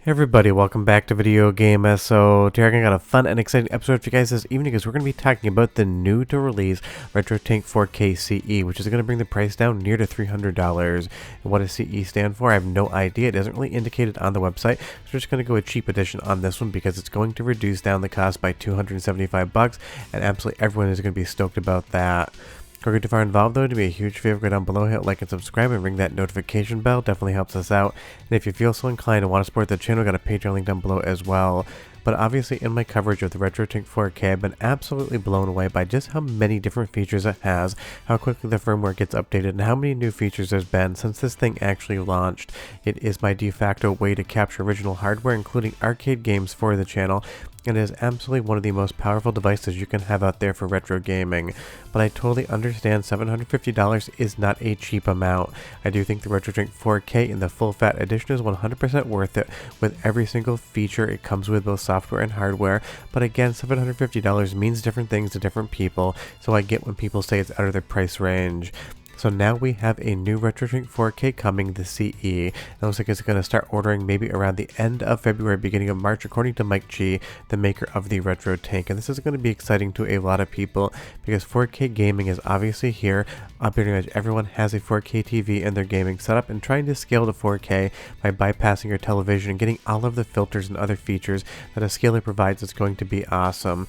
Hey everybody, welcome back to Video Game. So today I got a fun and exciting episode for you guys this evening because we're going to be talking about the new to release RetroTink 4K CE, which is going to bring the price down near to $300. And what does CE stand for? I have no idea. It isn't really indicated on the website. So we're just going to go a cheap edition on this one because it's going to reduce down the cost by $275, and absolutely everyone is going to be stoked about that. If you're too far involved though, to be a huge favor, go down below, hit like and subscribe, and ring that notification bell. Definitely helps us out. And if you feel so inclined and want to support the channel, got a Patreon link down below as well. But obviously in my coverage of the RetroTink 4K, I've been absolutely blown away by just how many different features it has, how quickly the firmware gets updated, and how many new features there's been since this thing actually launched. It is my de facto way to capture original hardware, including arcade games for the channel, and it is absolutely one of the most powerful devices you can have out there for retro gaming. But I totally understand $750 is not a cheap amount. I do think the RetroTink 4K in the full fat edition is 100% worth it with every single feature it comes with, both software and hardware. But again, $750 means different things to different people, so I get when people say it's out of their price range. So now we have a new RetroTink 4K coming, the CE. It looks like it's going to start ordering maybe around the end of February, beginning of March, according to Mike G, the maker of the RetroTink. And this is going to be exciting to a lot of people because 4K gaming is obviously here. Pretty much everyone has a 4K TV in their gaming setup, and trying to scale to 4K by bypassing your television and getting all of the filters and other features that a scaler provides is going to be awesome.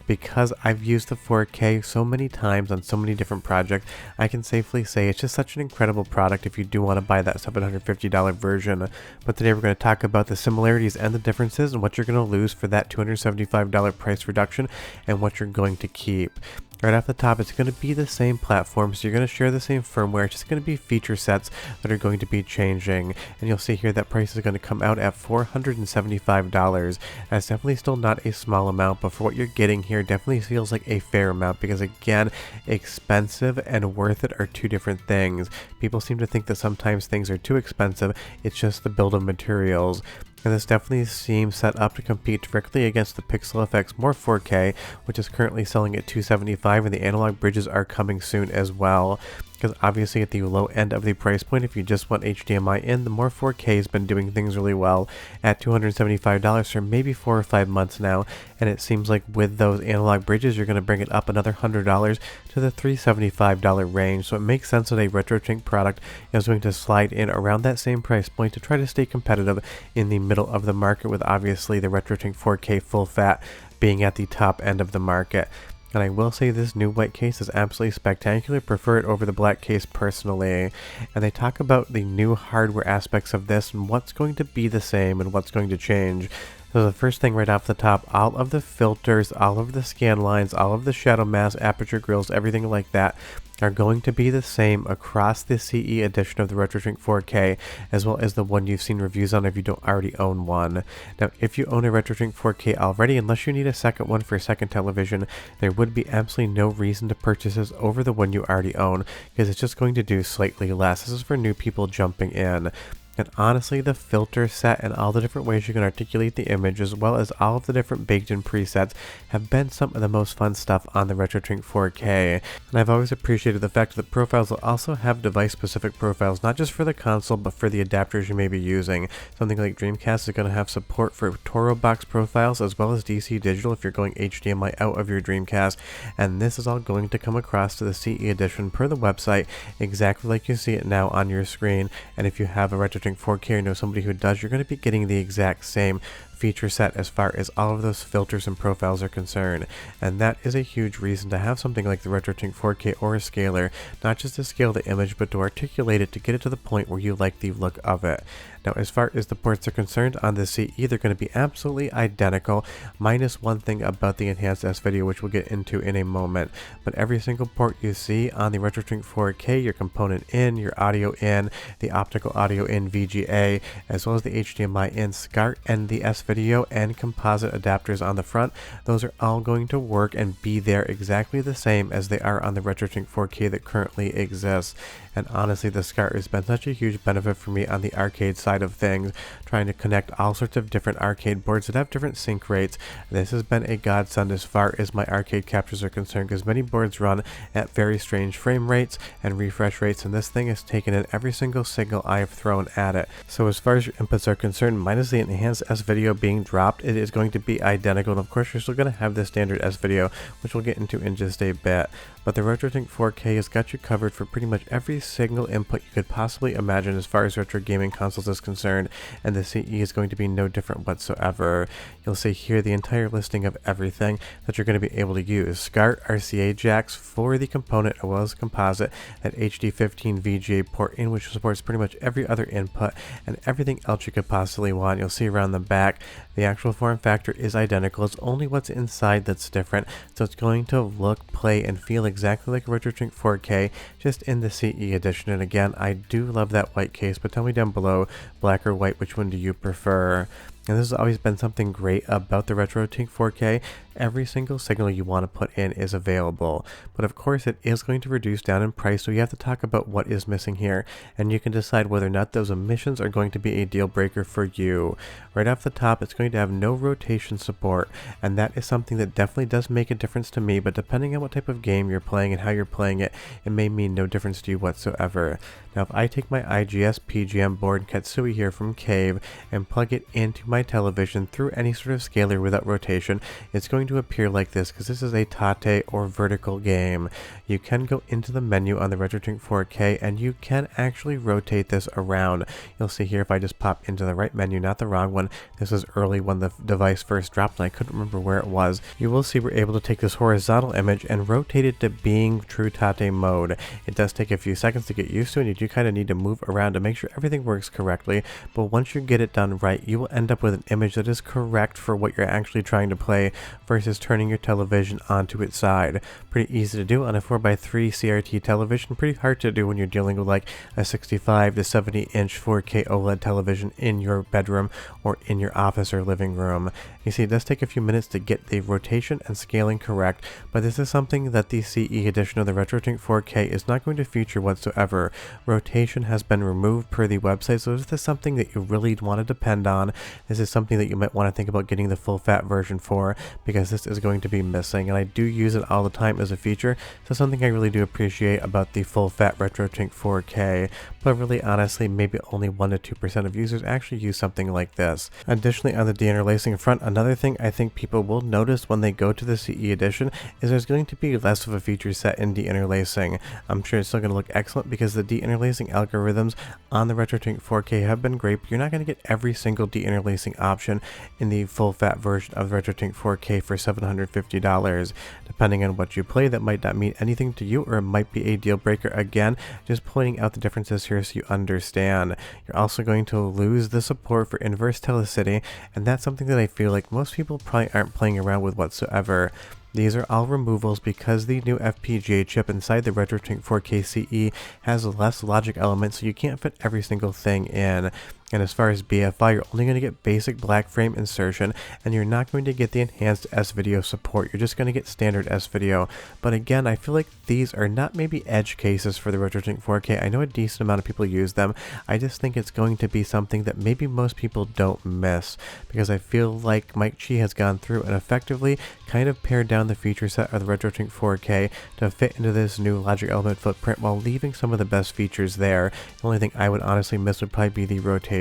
Because I've used the 4K so many times on so many different projects, I can safely say it's just such an incredible product if you do want to buy that $750 version. But today we're going to talk about the similarities and the differences and what you're going to lose for that $275 price reduction and what you're going to keep. Right off the top, it's going to be the same platform, so you're going to share the same firmware. It's just going to be feature sets that are going to be changing. And you'll see here that price is going to come out at $475. That's definitely still not a small amount, but for what you're getting here, definitely feels like a fair amount because, again, expensive and worth it are two different things. People seem to think that sometimes things are too expensive. It's just the build of materials. And this definitely seems set up to compete directly against the Pixel FX More 4K, which is currently selling at $275, and the analog bridges are coming soon as well. Because obviously at the low end of the price point, if you just want HDMI in, the More 4K has been doing things really well at $275 for maybe 4 or 5 months now. And it seems like with those analog bridges, you're going to bring it up another $100 to the $375 range. So it makes sense that a RetroTink product is going to slide in around that same price point to try to stay competitive in the middle of the market, with obviously the RetroTink 4K full fat being at the top end of the market. And I will say this new white case is absolutely spectacular. Prefer it over the black case personally. And they talk about the new hardware aspects of this and what's going to be the same and what's going to change. So the first thing right off the top, all of the filters, all of the scan lines, all of the shadow masks, aperture grills, everything like that are going to be the same across the CE edition of the RetroTink 4K, as well as the one you've seen reviews on if you don't already own one. Now, if you own a RetroTink 4K already, unless you need a second one for a second television, there would be absolutely no reason to purchase this over the one you already own, because it's just going to do slightly less. This is for new people jumping in. And honestly, the filter set and all the different ways you can articulate the image, as well as all of the different baked-in presets, have been some of the most fun stuff on the RetroTink 4K. And I've always appreciated the fact that the profiles will also have device-specific profiles, not just for the console, but for the adapters you may be using. Something like Dreamcast is going to have support for Toro box profiles, as well as DC digital if you're going HDMI out of your Dreamcast. And this is all going to come across to the CE edition per the website, exactly like you see it now on your screen. And if you have a RetroTink 4K or know somebody who does, you're going to be getting the exact same feature set as far as all of those filters and profiles are concerned. And that is a huge reason to have something like the RetroTink 4K or a scaler, not just to scale the image, but to articulate it to get it to the point where you like the look of it. Now, as far as the ports are concerned on the CE, they're going to be absolutely identical, minus one thing about the enhanced S video, which we'll get into in a moment. But every single port you see on the RetroTink 4K, your component in, your audio in, the optical audio in VGA, as well as the HDMI in, SCART, and the S video and composite adapters on the front, those are all going to work and be there exactly the same as they are on the RetroTink 4K that currently exists. And honestly, the SCART has been such a huge benefit for me on the arcade side of things, trying to connect all sorts of different arcade boards that have different sync rates. This has been a godsend as far as my arcade captures are concerned, because many boards run at very strange frame rates and refresh rates, and this thing has taken in every single signal I have thrown at it. So as far as your inputs are concerned, minus the enhanced S-video being dropped, it is going to be identical, and of course you're still going to have the standard S-video, which we'll get into in just a bit. But the RetroTink 4K has got you covered for pretty much every single input you could possibly imagine as far as retro gaming consoles is concerned, and the CE is going to be no different whatsoever. You'll see here the entire listing of everything that you're going to be able to use. SCART RCA jacks for the component as well as the composite, that HD15 VGA port in which supports pretty much every other input, and everything else you could possibly want. You'll see around the back the actual form factor is identical. It's only what's inside that's different, so it's going to look, play, and feel exactly like a RetroTink 4K, just in the CE edition. And again, I do love that white case, but tell me down below, black or white, which one do you prefer? And this has always been something great about the RetroTink 4K. Every single signal you want to put in is available, but of course it is going to reduce down in price, so you have to talk about what is missing here, and you can decide whether or not those omissions are going to be a deal breaker for you. Right off the top, it's going to have no rotation support, and that is something that definitely does make a difference to me, but depending on what type of game you're playing and how you're playing it, it may mean no difference to you whatsoever. Now if I take my IGS PGM board Katsui here from Cave and plug it into my television through any sort of scaler without rotation, it's going to appear like this, because this is a tate or vertical game. You can go into the menu on the RetroTink 4K and you can actually rotate this around. You'll see here if I just pop into the right menu, not the wrong one. This is early when the device first dropped and I couldn't remember where it was. You will see we're able to take this horizontal image and rotate it to being true tate mode. It does take a few seconds to get used to, and you do kind of need to move around to make sure everything works correctly, but once you get it done right, you will end up with an image that is correct for what you're actually trying to play versus turning your television onto its side. Pretty easy to do on a 4x3 CRT television, pretty hard to do when you're dealing with like a 65 to 70 inch 4K OLED television in your bedroom or in your office or living room. You see, it does take a few minutes to get the rotation and scaling correct, but this is something that the CE edition of the RetroTink 4K is not going to feature whatsoever. Rotation has been removed per the website, so this is something that you really want to depend on. This is something that you might want to think about getting the full fat version for, because this is going to be missing, and I do use it all the time as a feature, so something I really do appreciate about the full fat RetroTink 4K, but really honestly maybe only 1 to 2% of users actually use something like this. Additionally, on the deinterlacing front, another thing I think people will notice when they go to the CE edition is there's going to be less of a feature set in deinterlacing. I'm sure it's still going to look excellent because the deinterlacing algorithms on the RetroTink 4K have been great, but you're not going to get every single deinterlacing option in the full fat version of the RetroTink 4K for $750. Depending on what you play, that might not mean anything to you, or it might be a deal breaker. Again, just pointing out the differences here so you understand. You're also going to lose the support for inverse telecity, and that's something that I feel like most people probably aren't playing around with whatsoever. These are all removals because the new FPGA chip inside the RetroTink 4K CE has less logic elements, so you can't fit every single thing in. And as far as BFI, you're only going to get basic black frame insertion, and you're not going to get the enhanced S-video support. You're just going to get standard S-video. But again, I feel like these are not maybe edge cases for the RetroTink 4K. I know a decent amount of people use them. I just think it's going to be something that maybe most people don't miss, because I feel like Mike Chi has gone through and effectively kind of pared down the feature set of the RetroTink 4K to fit into this new logic element footprint while leaving some of the best features there. The only thing I would honestly miss would probably be the rotation,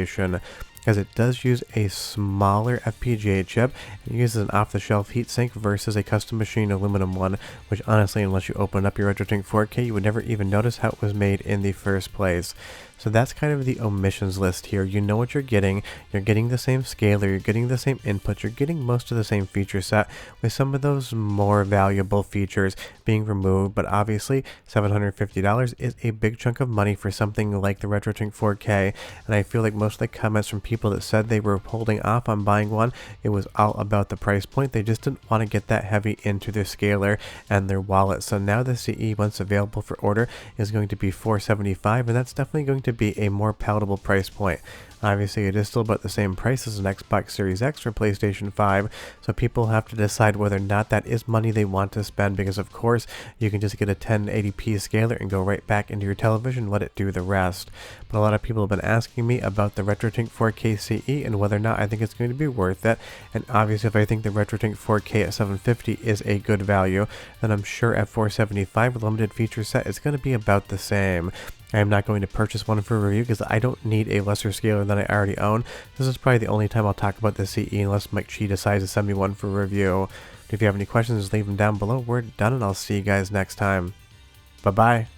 as it does use a smaller FPGA chip. It uses an off-the-shelf heatsink versus a custom machine aluminum one, which honestly, unless you open up your RetroTink 4K, you would never even notice how it was made in the first place. So that's kind of the omissions list here. You know what you're getting. You're getting the same scaler, you're getting the same input, you're getting most of the same feature set, with some of those more valuable features being removed. But obviously, $750 is a big chunk of money for something like the RetroTink 4K, and I feel like most of the comments from people that said they were holding off on buying one, it was all about the price point. They just didn't want to get that heavy into their scaler and their wallet. So now the CE, once available for order, is going to be $475, and that's definitely going to be a more palatable price point. Obviously, it is still about the same price as an Xbox Series X or PlayStation 5, so people have to decide whether or not that is money they want to spend, because of course, you can just get a 1080p scaler and go right back into your television and let it do the rest. But a lot of people have been asking me about the RetroTink 4K CE and whether or not I think it's going to be worth it, and obviously if I think the RetroTink 4K at $750 is a good value, then I'm sure at $475 with limited feature set it's going to be about the same. I am not going to purchase one for review because I don't need a lesser scaler than I already own. This is probably the only time I'll talk about the CE unless Mike Chi decides to send me one for review. If you have any questions, just leave them down below. We're done and I'll see you guys next time. Bye bye.